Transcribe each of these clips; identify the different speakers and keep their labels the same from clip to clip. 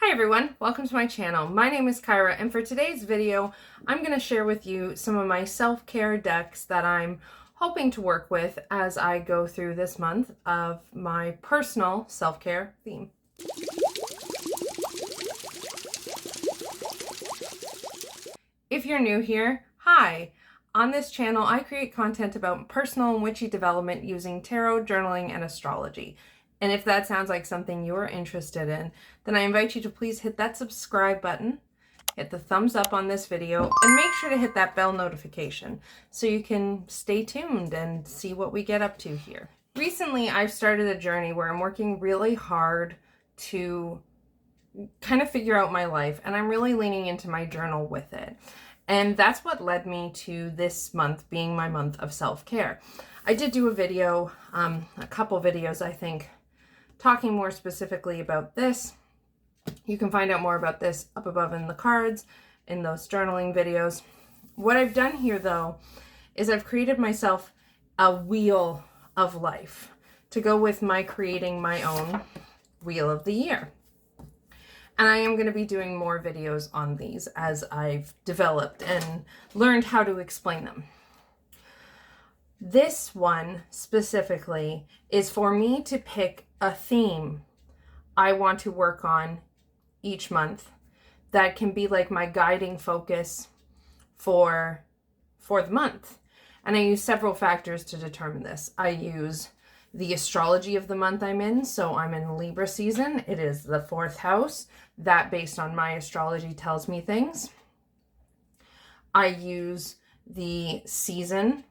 Speaker 1: Hi everyone, welcome to my channel. My name is Kyra, and for today's video, I'm going to share with you some of my self-care decks that I'm hoping to work with as I go through this month of my personal self-care theme. If you're new here, hi! On this channel, I create content about personal and witchy development using tarot, journaling, and astrology. And if that sounds like something you're interested in, then I invite you to please hit that subscribe button, hit the thumbs up on this video, and make sure to hit that bell notification so you can stay tuned and see what we get up to here. Recently, I've started a journey where I'm working really hard to kind of figure out my life, and I'm really leaning into my journal with it. And that's what led me to this month being my month of self-care. I did do a video, a couple videos, I think, talking more specifically about this. You can find out more about this up above in the cards, in those journaling videos. What I've done here, though, is I've created myself a wheel of life to go with my creating my own wheel of the year. And I am going to be doing more videos on these as I've developed and learned how to explain them. This one specifically is for me to pick a theme I want to work on each month that can be like my guiding focus for the month. And I use several factors to determine this. I use the astrology of the month I'm in. So I'm in Libra season. It is the 4th house. That, based on my astrology, tells me things. I use the season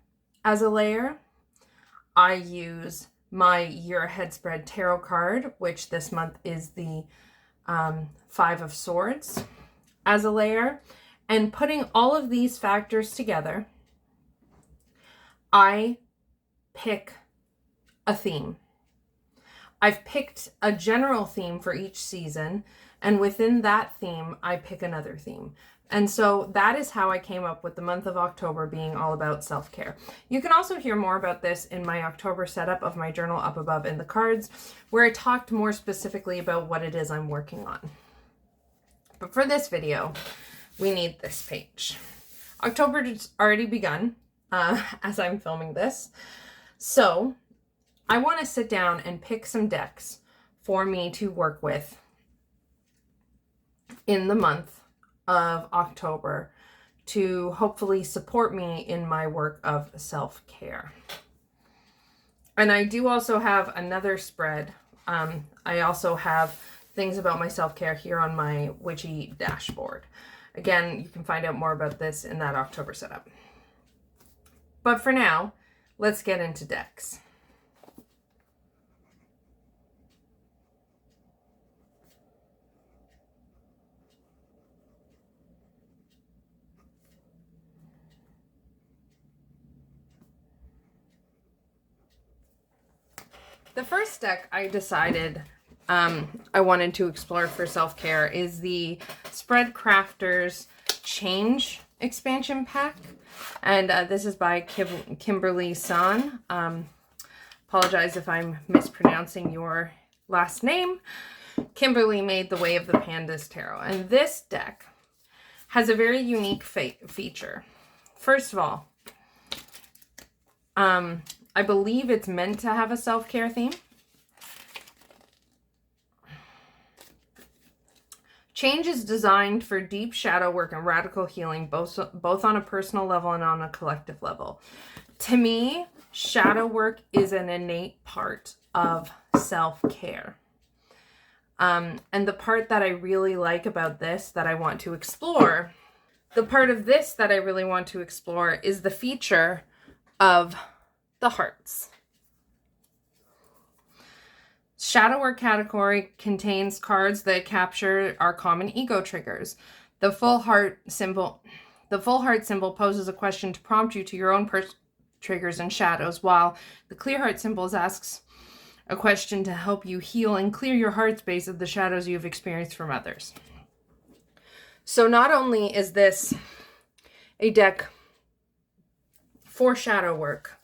Speaker 1: as a layer. I use my year ahead spread tarot card, which this month is the 5 of Swords, as a layer. And putting all of these factors together, I pick a theme. I've picked a general theme for each season, and within that theme, I pick another theme. And so that is how I came up with the month of October being all about self-care. You can also hear more about this in my October setup of my journal up above in the cards, where I talked more specifically about what it is I'm working on. But for this video, we need this page. October has already begun as I'm filming this. So I want to sit down and pick some decks for me to work with in the month of October to hopefully support me in my work of self-care. And I do also have another spread. I also have things about my self-care here on my witchy dashboard. Again, you can find out more about this in that October setup. But for now, let's get into decks. The first deck I decided I wanted to explore for self-care is the Spread Crafters Change expansion pack. And this is by Kimberly San. Apologize if I'm mispronouncing your last name. Kimberly made the Way of the Pandas Tarot. And this deck has a very unique feature. First of all, I believe it's meant to have a self-care theme. Change is designed for deep shadow work and radical healing, both on a personal level and on a collective level. To me, shadow work is an innate part of self-care. And the part that I really like about this that I want to explore, the part of this that I really want to explore is the feature of the hearts. Shadow work category contains cards that capture our common ego triggers. The full heart symbol poses a question to prompt you to your own triggers and shadows, while the clear heart symbol asks a question to help you heal and clear your heart space of the shadows you have experienced from others. So not only is this a deck for shadow work,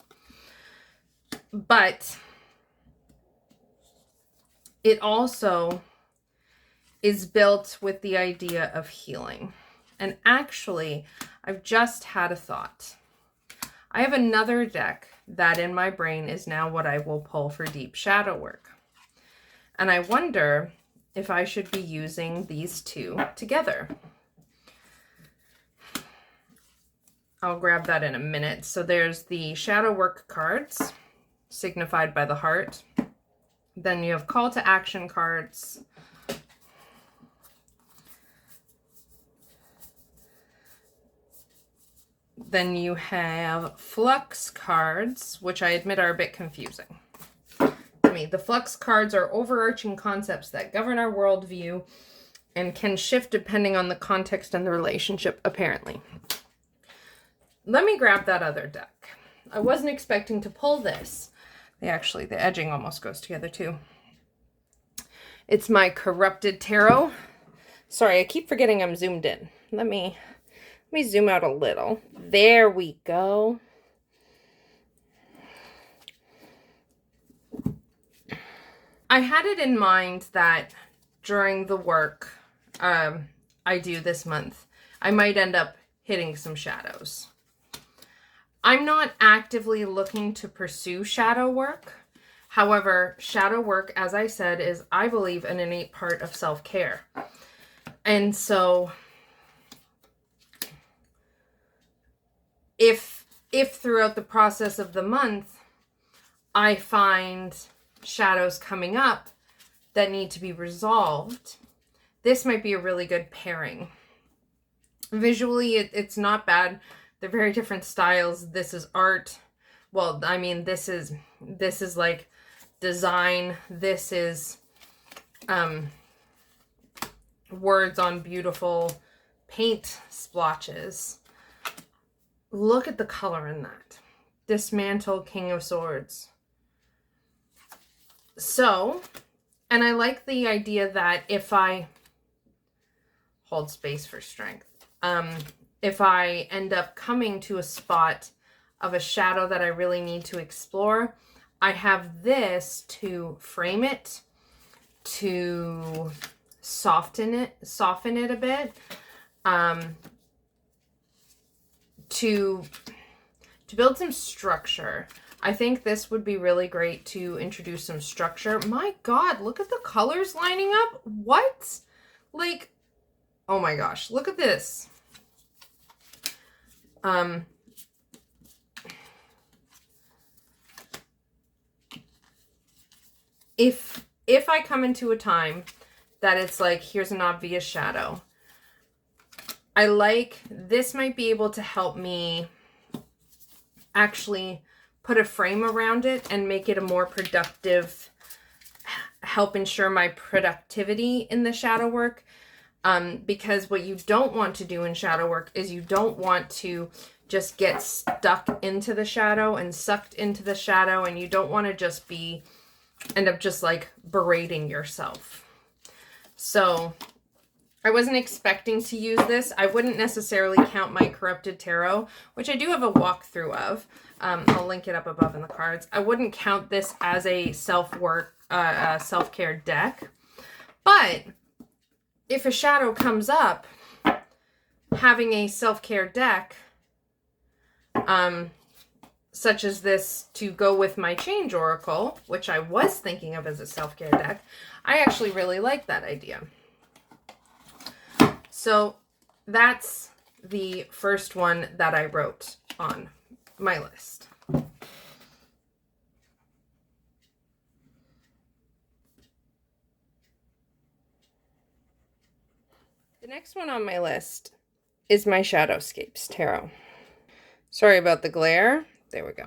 Speaker 1: but it also is built with the idea of healing. And actually, I've just had a thought. I have another deck that in my brain is now what I will pull for deep shadow work. And I wonder if I should be using these two together. I'll grab that in a minute. So there's the shadow work cards, signified by the heart. Then you have call to action cards. Then you have flux cards, which I admit are a bit confusing to me. The flux cards are overarching concepts that govern our worldview and can shift depending on the context and the relationship, apparently. Let me grab that other deck. I wasn't expecting to pull this. The edging almost goes together too. It's my Corrupted Tarot. Sorry, I keep forgetting I'm zoomed in. Let me zoom out a little. There we go. I had it in mind that during the work I do this month, I might end up hitting some shadows. I'm not actively looking to pursue shadow work. However, shadow work, as I said, is, I believe, an innate part of self-care. And so if throughout the process of the month, I find shadows coming up that need to be resolved, this might be a really good pairing. Visually, it's not bad. They're very different styles. This is art. Well, I mean, this is like design. This is words on beautiful paint splotches. Look at the color in that. Dismantle, King of Swords. So, and I like the idea that if I hold space for strength, if I end up coming to a spot of a shadow that I really need to explore, I have this to frame it, to soften it a bit, to build some structure. I think this would be really great to introduce some structure. My God, look at the colors lining up. What? Like, oh my gosh, look at this. If I come into a time that it's like, here's an obvious shadow, I like, this might be able to help me actually put a frame around it and make it a more productive, help ensure my productivity in the shadow work. Because what you don't want to do in shadow work is you don't want to just get stuck into the shadow and sucked into the shadow, and you don't want to just end up just like berating yourself. So I wasn't expecting to use this. I wouldn't necessarily count my Corrupted Tarot, which I do have a walkthrough of. I'll link it up above in the cards. I wouldn't count this as a self-care deck, but if a shadow comes up, having a self-care deck, such as this to go with my Change Oracle, which I was thinking of as a self-care deck, I actually really like that idea. So that's the first one that I wrote on my list. The next one on my list is my Shadowscapes Tarot. Sorry about the glare. There we go.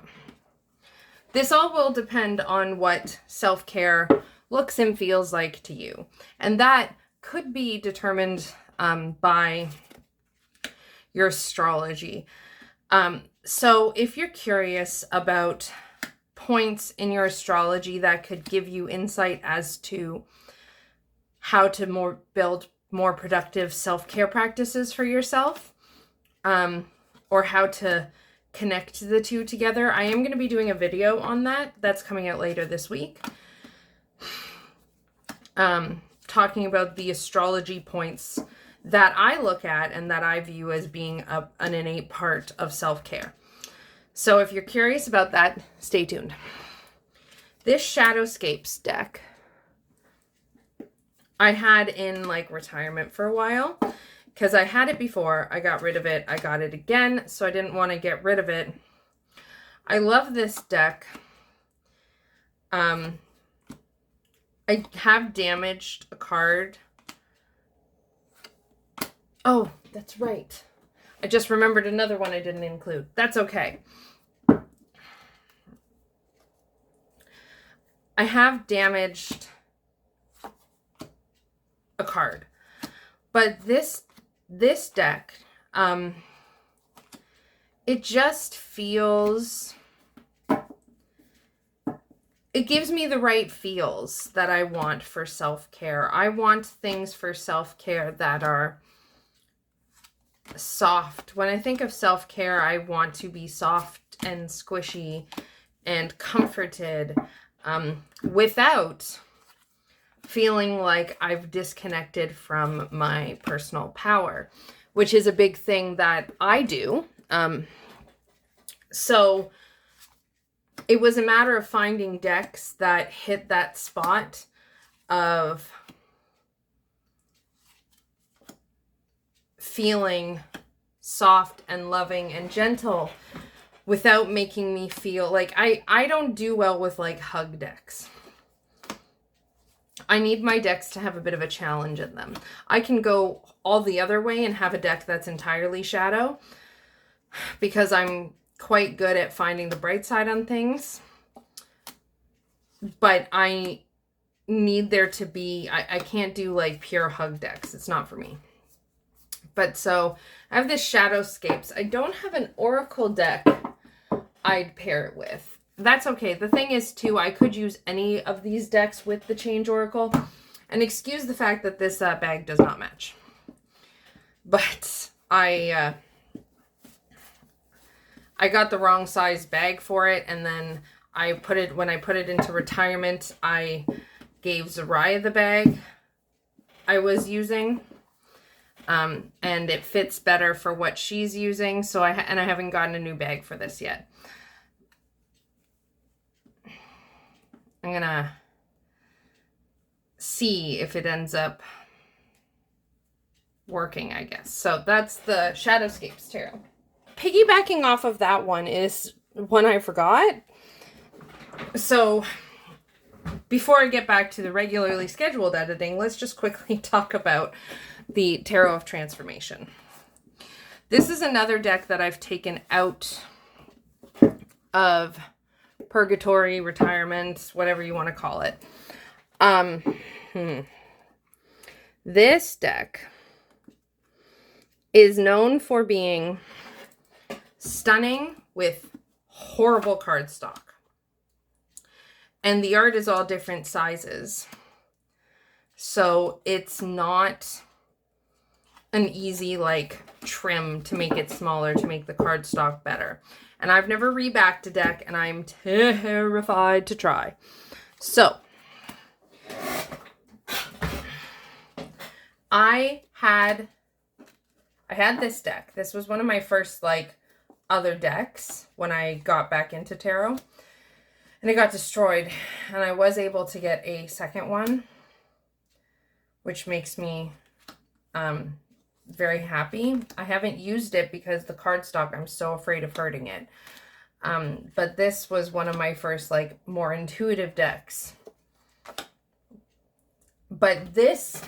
Speaker 1: This all will depend on what self-care looks and feels like to you. And that could be determined by your astrology. So if you're curious about points in your astrology that could give you insight as to how to build more productive self-care practices for yourself, or how to connect the two together, I am going to be doing a video on that. That's coming out later this week. talking about the astrology points that I look at and that I view as being an innate part of self-care. So if you're curious about that, stay tuned. This Shadowscapes deck I had in like retirement for a while because I had it before. I got rid of it. I got it again, so I didn't want to get rid of it. I love this deck. I have damaged a card. Oh, that's right. I just remembered another one I didn't include. That's okay. I have damaged a card. But this deck, it just feels, it gives me the right feels that I want for self-care. I want things for self-care that are soft. When I think of self-care, I want to be soft and squishy and comforted, without feeling like I've disconnected from my personal power, which is a big thing that I do. So it was a matter of finding decks that hit that spot of feeling soft and loving and gentle without making me feel like I don't do well with like hug decks. I need my decks to have a bit of a challenge in them. I can go all the other way and have a deck that's entirely shadow because I'm quite good at finding the bright side on things. But I need there to be, I can't do like pure hug decks. It's not for me. But so I have this Shadowscapes. I don't have an Oracle deck I'd pair it with. That's okay. The thing is too, I could use any of these decks with the Change Oracle, and excuse the fact that this bag does not match. But I got the wrong size bag for it, and then when I put it into retirement, I gave Zariah the bag I was using. And it fits better for what she's using. So I haven't gotten a new bag for this yet. I'm gonna see if it ends up working, I guess. So that's the Shadowscapes tarot. Piggybacking off of that one is one I forgot. So before I get back to the regularly scheduled editing, let's just quickly talk about the Tarot of Transformation. This is another deck that I've taken out of purgatory, retirement, whatever you want to call it. This deck is known for being stunning with horrible cardstock. And the art is all different sizes. So it's not an easy like trim to make it smaller, to make the cardstock better. And I've never rebacked a deck, and I'm terrified to try. So I had this deck. This was one of my first like other decks when I got back into tarot, and it got destroyed, and I was able to get a second one, which makes me very happy. I haven't used it because the cardstock, I'm so afraid of hurting it. But this was one of my first like more intuitive decks. But this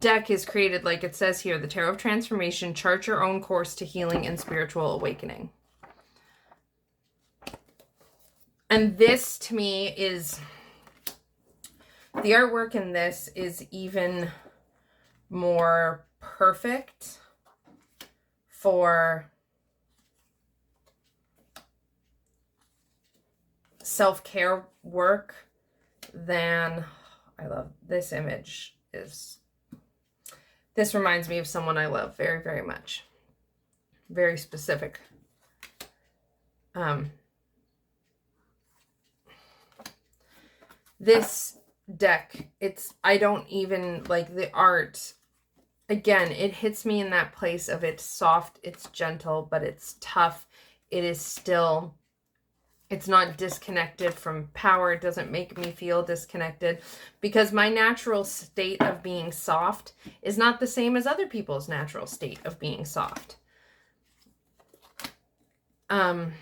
Speaker 1: deck is created, like it says here, the Tarot of Transformation, chart your own course to healing and spiritual awakening. And this, to me, is, the artwork in this is even more perfect for self-care work than, I love this image. This reminds me of someone I love very, very much. Very specific This deck, I don't even like the art. Again, it hits me in that place of it's soft, it's gentle, but it's tough. It is still, it's not disconnected from power. It doesn't make me feel disconnected, because my natural state of being soft is not the same as other people's natural state of being soft. And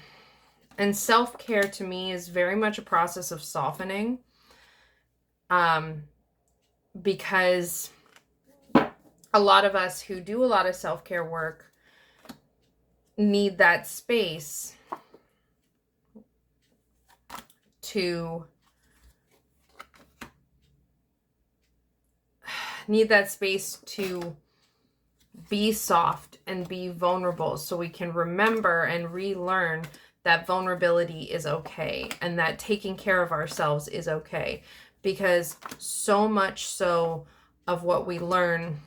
Speaker 1: self-care to me is very much a process of softening. Because a lot of us who do a lot of self-care work need that space to be soft and be vulnerable, so we can remember and relearn that vulnerability is okay and that taking care of ourselves is okay. Because so much so of what we learn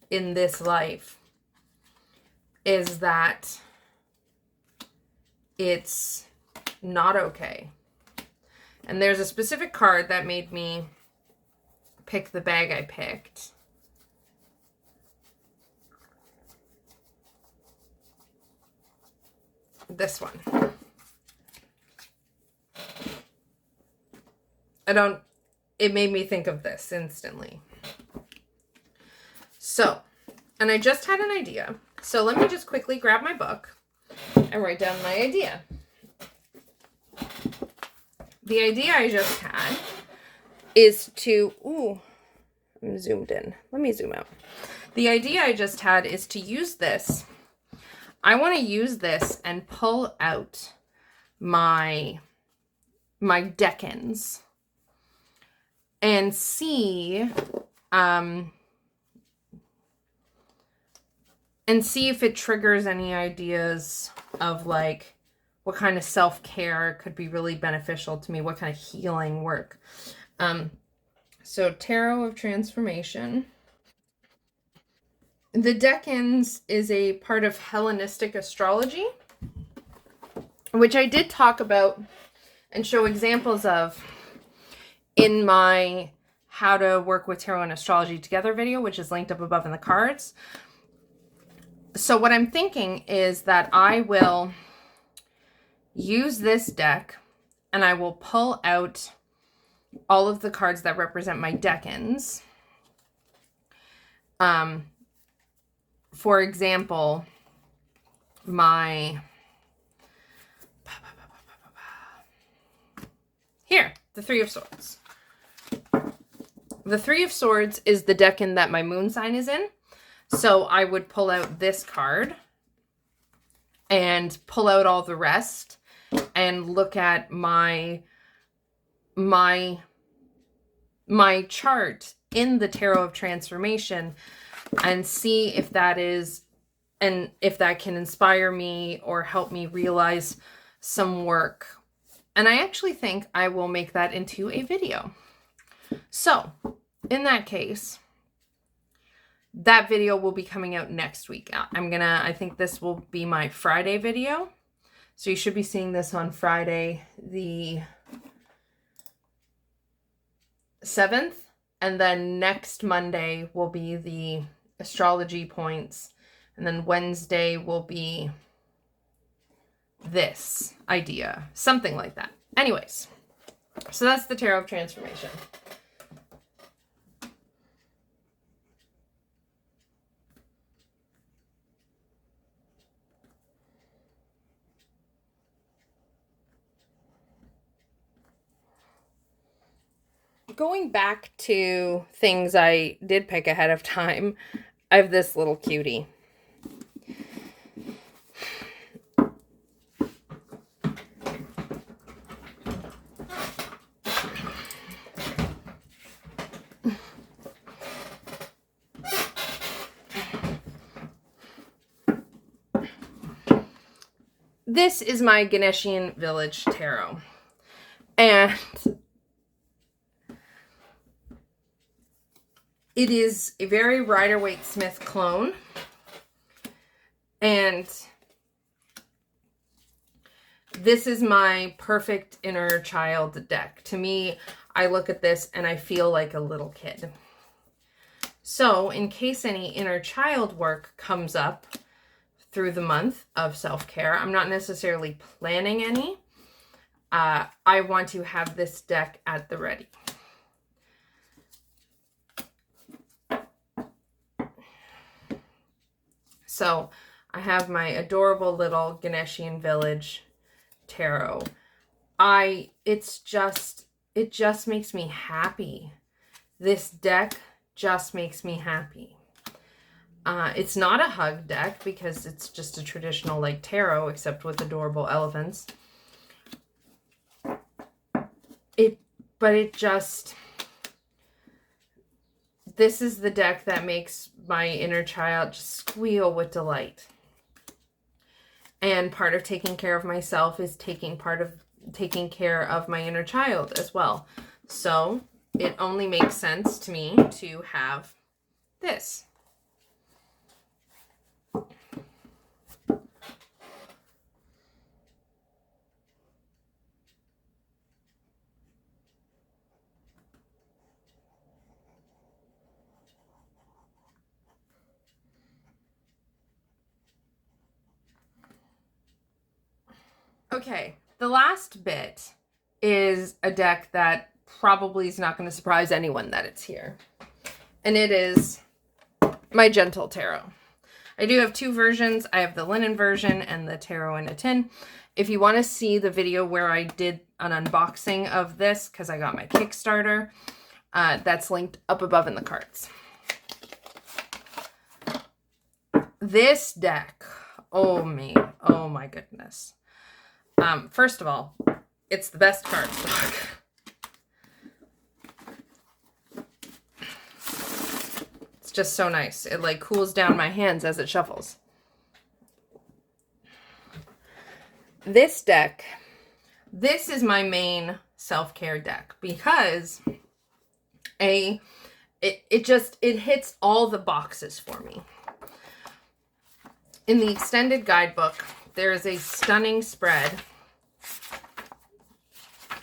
Speaker 1: in this life is that it's not okay. And there's a specific card that made me pick the bag I picked. This one. It made me think of this instantly. So, and I just had an idea. So let me just quickly grab my book and write down my idea. The idea I just had is to, I'm zoomed in. Let me zoom out. The idea I just had is to use this. I want to use this and pull out my decans and see if it triggers any ideas of like what kind of self-care could be really beneficial to me, what kind of healing work. So Tarot of Transformation. The decans is a part of Hellenistic astrology, which I did talk about and show examples of in my How to Work with Tarot and Astrology Together video, which is linked up above in the cards. So what I'm thinking is that I will use this deck and I will pull out all of the cards that represent my decans. For example, here, the Three of Swords. The Three of Swords is the decan that my moon sign is in. So I would pull out this card and pull out all the rest and look at my chart in the Tarot of Transformation and see if that is, and if that can inspire me or help me realize some work. And I actually think I will make that into a video. So in that case, that video will be coming out next week. I think this will be my Friday video. So you should be seeing this on Friday, the 7th. And then next Monday will be the astrology points. And then Wednesday will be this idea. Something like that. Anyways, so that's the Tarot of Transformation. Going back to things I did pick ahead of time, I have this little cutie. This is my Ganeshian Village Tarot. And it is a very Rider-Waite-Smith clone. And This is my perfect inner child deck. To me, I look at this and I feel like a little kid. So in case any inner child work comes up through the month of self-care, I'm not necessarily planning any. I want to have this deck at the ready. So I have my adorable little Ganeshian Village tarot. It just makes me happy. This deck just makes me happy. It's not a hug deck because it's just a traditional like tarot, except with adorable elephants. This is the deck that makes my inner child just squeal with delight. And part of taking care of myself is taking care of my inner child as well. So it only makes sense to me to have this. Okay, the last bit is a deck that probably is not going to surprise anyone that it's here. And it is my Gentle Tarot. I do have two versions. I have the linen version and the tarot in a tin. If you want to see the video where I did an unboxing of this, because I got my Kickstarter, that's linked up above in the cards. This deck, oh my goodness. First of all, it's the best cardstock. It's just so nice. It like cools down my hands as it shuffles. This deck, this is my main self-care deck because it hits all the boxes for me. In the extended guidebook, there is a stunning spread,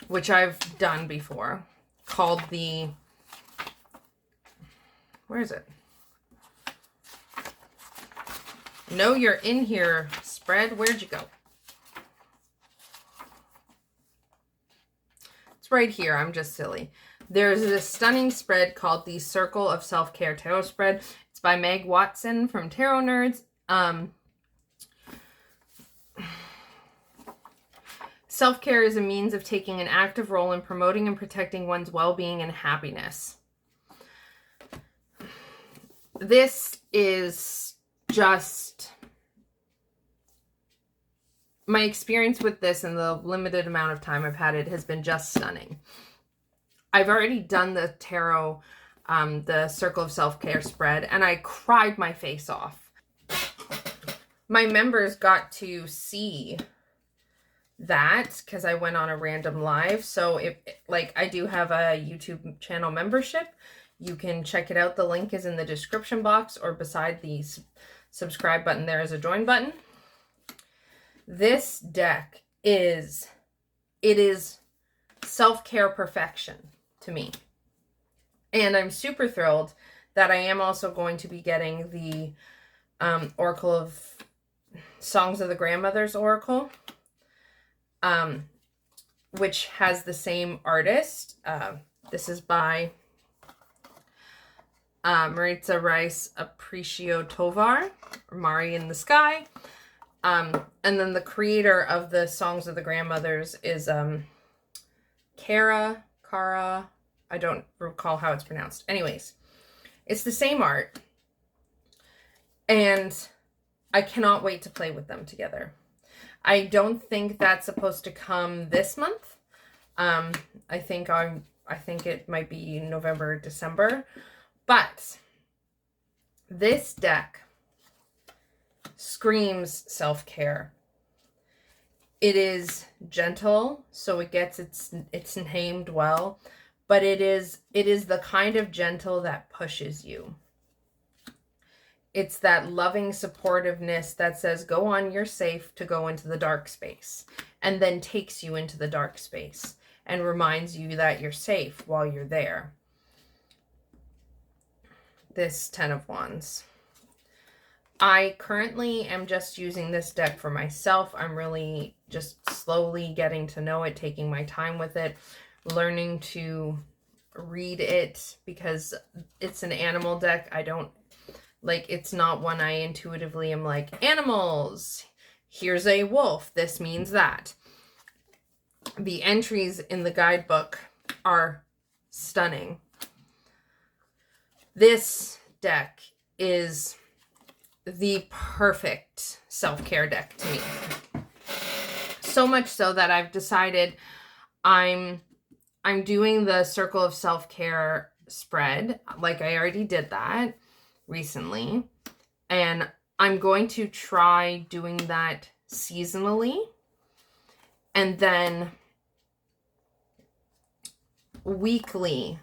Speaker 1: which I've done before, called the, where is it? Know You're In Here spread. Where'd you go? It's right here. I'm just silly. There's a stunning spread called the Circle of Self-Care Tarot Spread. It's by Meg Watson from Tarot Nerds. Self-care is a means of taking an active role in promoting and protecting one's well-being and happiness. This is just... my experience with this and the limited amount of time I've had it has been just stunning. I've already done the tarot, the Circle of Self-Care spread, and I cried my face off. My members got to see that because I went on a random live. So I do have a YouTube channel membership. You can check it out. The link is in the description box or beside the subscribe button. There is a join button. This deck is self-care perfection to me. And I'm super thrilled that I am also going to be getting the Oracle of Songs of the Grandmothers Oracle, which has the same artist. This is by Maritza Rice Apprecio Tovar, or Mari in the Sky. And then the creator of the Songs of the Grandmothers is Cara, I don't recall how it's pronounced. Anyways, it's the same art. And I cannot wait to play with them together. I don't think that's supposed to come this month. I think it might be November, December. But this deck screams self-care. It is gentle, so it gets its named well, but it is the kind of gentle that pushes you. It's that loving supportiveness that says, go on, you're safe to go into the dark space. and then takes you into the dark space and reminds you that you're safe while you're there. This 10 of Wands. I currently am just using this deck for myself. I'm really just slowly getting to know it, taking my time with it, learning to read it, because it's an animal deck. I don't like, it's not one I intuitively am like, animals, here's a wolf, this means that. The entries in the guidebook are stunning. This deck is the perfect self-care deck to me. So much so that I've decided I'm doing the Circle of Self-Care spread. Like, I already did that recently, and I'm going to try doing that seasonally, and then weekly.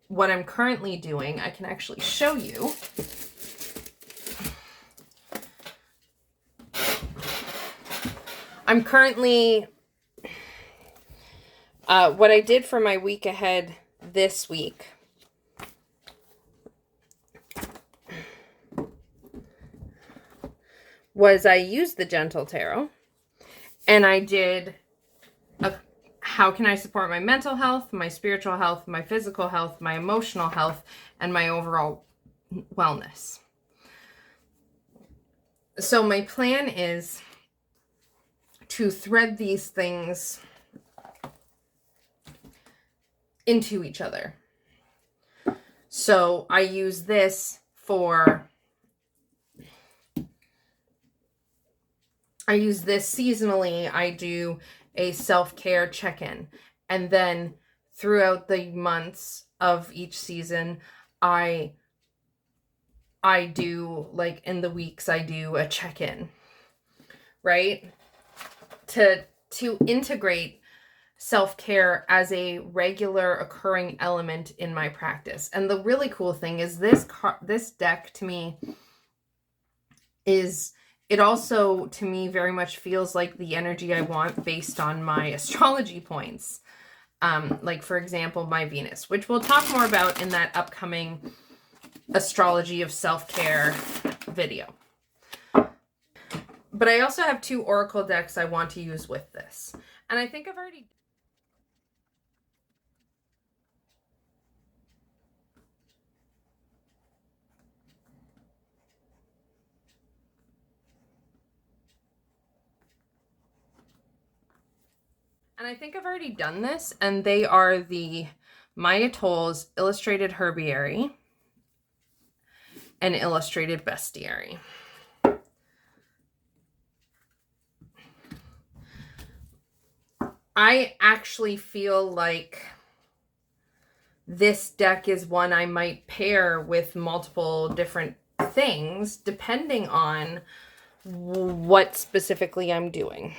Speaker 1: What I'm currently doing, I can actually show you. I'm currently, what I did for my week ahead this week was I used the Gentle Tarot, and I did how can I support my mental health, my spiritual health, my physical health, my emotional health, and my overall wellness. So my plan is to thread these things into each other. So I use this seasonally. I do a self-care check-in, and then throughout the months of each season, I do, like, in the weeks, I do a check-in, right? To integrate self-care as a regular occurring element in my practice. And the really cool thing is this deck to me is, it also to me very much feels like the energy I want based on my astrology points. Like, for example, my Venus, which we'll talk more about in that upcoming astrology of self-care video. But I also have 2 oracle decks I want to use with this. And I think I've already... And I think I've already done this, and they are the Maya Toll's Illustrated Herbiary and Illustrated Bestiary. I actually feel like this deck is one I might pair with multiple different things, depending on what specifically I'm doing.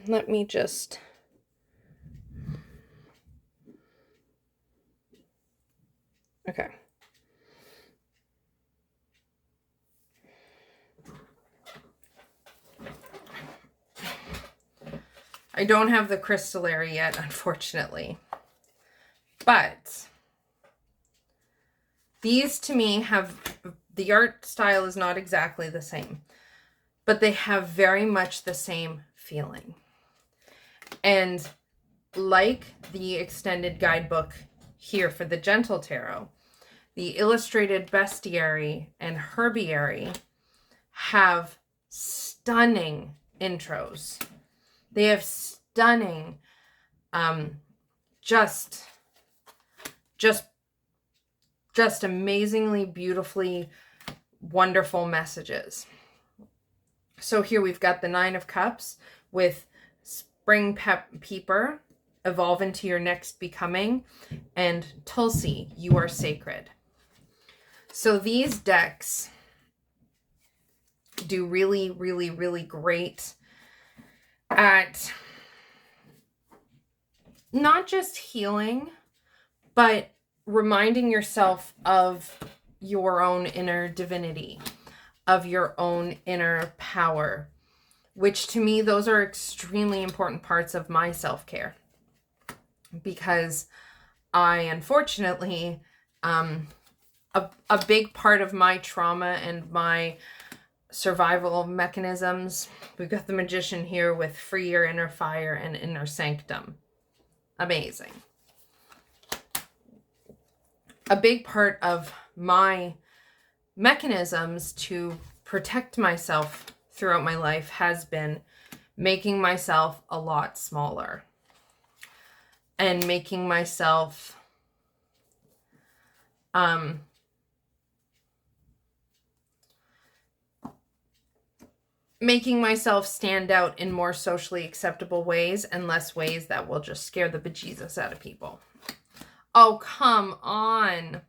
Speaker 1: Let me just... Okay. I don't have the crystallary yet, unfortunately. But these to me have, the art style is not exactly the same, but they have very much the same feeling. And like the extended guidebook here for the Gentle Tarot, the Illustrated Bestiary and Herbiary have stunning intros. They have stunning, just amazingly, beautifully wonderful messages. So here we've got the 9 of Cups with Spring Peeper, Evolve into Your Next Becoming, and Tulsi, You Are Sacred. So these decks do really, really, really great at not just healing, but reminding yourself of your own inner divinity. of your own inner power, which to me, those are extremely important parts of my self-care, because I, unfortunately, a big part of my trauma and my survival mechanisms, we've got the Magician here with free your inner fire and inner sanctum. Amazing. A big part of my mechanisms to protect myself throughout my life has been making myself a lot smaller and making myself stand out in more socially acceptable ways and less ways that will just scare the bejesus out of people. Oh, come on.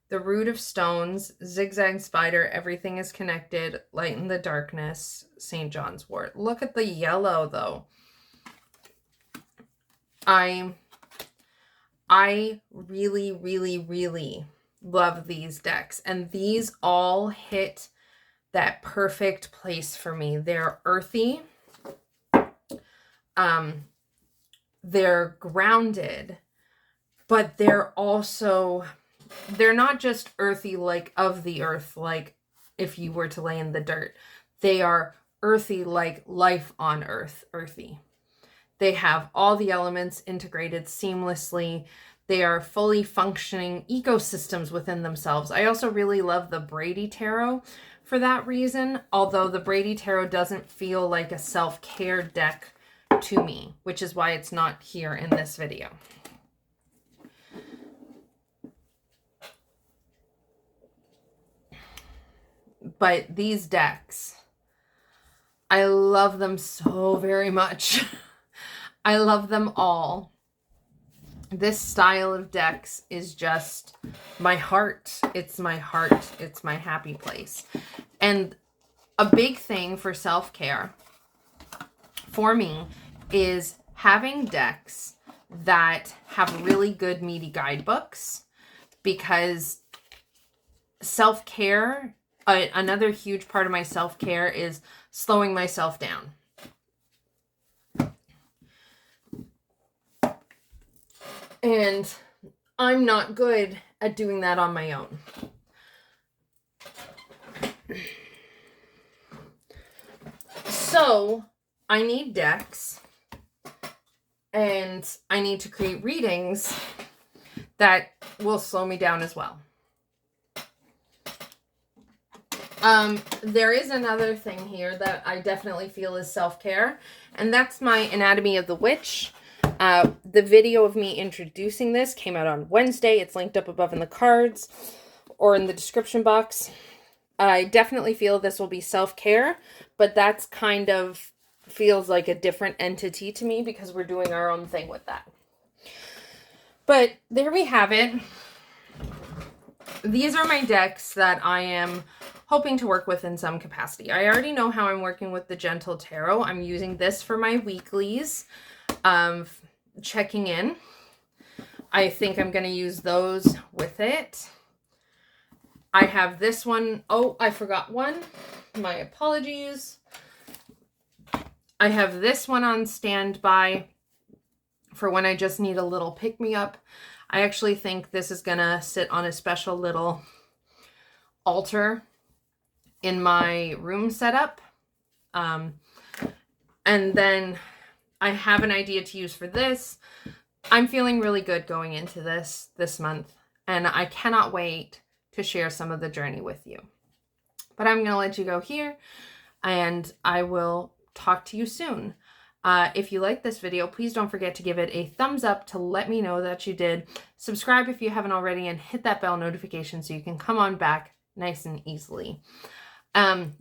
Speaker 1: The root of stones, zigzag spider, everything is connected, light in the darkness, St. John's wort. Look at the yellow, though. I really, really, really love these decks. And these all hit that perfect place for me. They're earthy. They're grounded. But they're also... they're not just earthy, like of the earth, like if you were to lay in the dirt. They are earthy, like life on earth, earthy. They have all the elements integrated seamlessly. They are fully functioning ecosystems within themselves. I also really love the Brady Tarot for that reason, although the Brady Tarot doesn't feel like a self-care deck to me, which is why it's not here in this video. But these decks, I love them so very much. I love them all. This style of decks is just my heart. It's my heart. It's my happy place. And a big thing for self-care for me is having decks that have really good meaty guidebooks, because self-care... another huge part of my self-care is slowing myself down. And I'm not good at doing that on my own. So I need decks, and I need to create readings that will slow me down as well. There is another thing here that I definitely feel is self-care, and that's my Anatomy of the Witch. The video of me introducing this came out on Wednesday. It's linked up above in the cards or in the description box. I definitely feel this will be self-care, but that's kind of feels like a different entity to me because we're doing our own thing with that. But there we have it. These are my decks that I am hoping to work with in some capacity. I already know how I'm working with the Gentle Tarot. I'm using this for my weeklies, checking in. I think I'm going to use those with it. I have this one. Oh, I forgot one. My apologies. I have this one on standby for when I just need a little pick-me-up. I actually think this is going to sit on a special little altar in my room setup. And then I have an idea to use for this. I'm feeling really good going into this month, and I cannot wait to share some of the journey with you. But I'm going to let you go here, and I will talk to you soon. If you like this video, please don't forget to give it a thumbs up to let me know that you did. Subscribe if you haven't already, and hit that bell notification so you can come on back nice and easily. In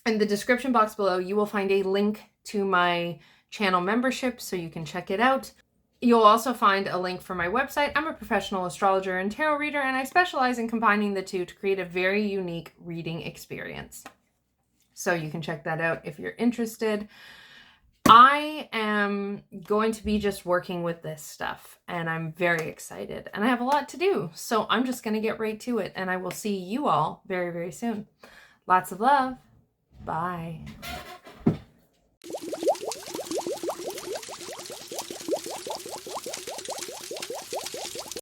Speaker 1: the description box below, you will find a link to my channel membership so you can check it out. You'll also find a link for my website. I'm a professional astrologer and tarot reader, and I specialize in combining the two to create a very unique reading experience. So you can check that out if you're interested. I am going to be just working with this stuff, and I'm very excited, and I have a lot to do. So I'm just going to get right to it, and I will see you all very, very soon. Lots of love. Bye.